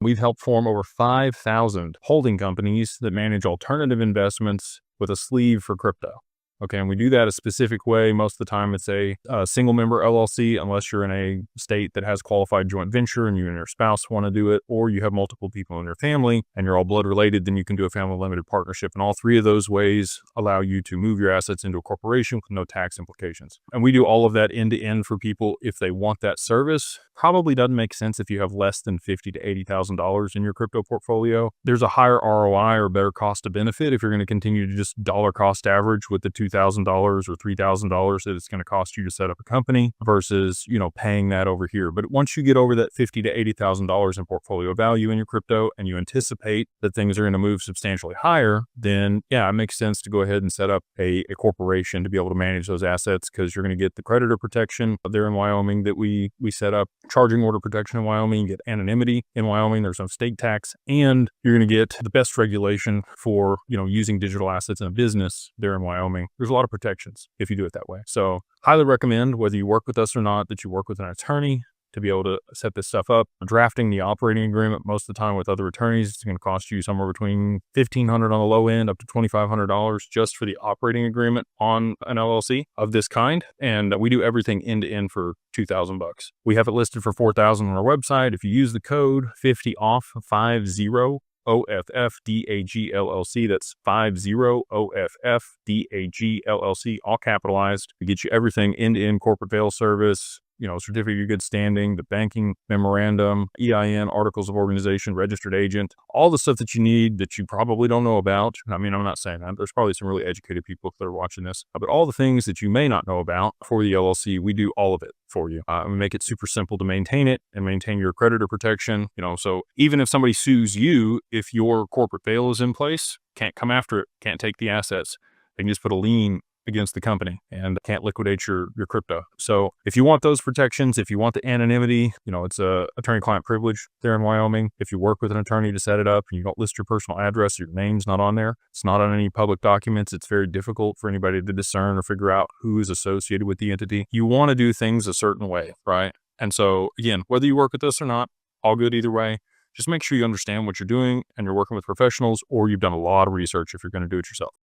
We've helped form over 5,000 holding companies that manage alternative investments with a sleeve for crypto. Okay, and we do that a specific way. Most of the time, it's a single member LLC, unless you're in a state that has qualified joint venture and you and your spouse want to do it, or you have multiple people in your family and you're all blood related, then you can do a family limited partnership. And all three of those ways allow you to move your assets into a corporation with no tax implications. And we do all of that end to end for people if they want that service. Probably doesn't make sense if you have less than $50,000 to $80,000 in your crypto portfolio. There's a higher ROI or better cost to benefit if you're going to continue to just dollar cost average with the $2,000 or $3,000 that it's going to cost you to set up a company versus, paying that over here. But once you get over that $50,000 to $80,000 in portfolio value in your crypto and you anticipate that things are going to move substantially higher, then yeah, it makes sense to go ahead and set up a corporation to be able to manage those assets, because you're going to get the creditor protection there in Wyoming that we set up, charging order protection in Wyoming, you get anonymity in Wyoming, there's no state tax, and you're going to get the best regulation for, using digital assets in a business there in Wyoming. There's a lot of protections if you do it that way. So highly recommend, whether you work with us or not, that you work with an attorney to be able to set this stuff up. Drafting the operating agreement most of the time with other attorneys, it's going to cost you somewhere between $1,500 on the low end up to $2,500 just for the operating agreement on an LLC of this kind. And we do everything end to end for $2,000. We have it listed for $4,000 on our website. If you use the code 50OFF, 50 OFF-DAG LLC. That's 50 OFF-DAG LLC, all capitalized. We get you everything end-to-end corporate veil service, certificate of good standing, the banking memorandum, EIN, articles of organization, registered agent, all the stuff that you need that you probably don't know about. I mean, I'm not saying that. There's probably some really educated people that are watching this, but all the things that you may not know about for the LLC, we do all of it for you. We make it super simple to maintain it and maintain your creditor protection. So even if somebody sues you, if your corporate veil is in place, can't come after it, can't take the assets. They can just put a lien against the company and can't liquidate your crypto. So if you want those protections, if you want the anonymity, it's a attorney-client privilege there in Wyoming. If you work with an attorney to set it up and you don't list your personal address, your name's not on there, it's not on any public documents, it's very difficult for anybody to discern or figure out who is associated with the entity. You want to do things a certain way, right? And so again, whether you work with us or not, all good either way. Just make sure you understand what you're doing and you're working with professionals, or you've done a lot of research if you're going to do it yourself.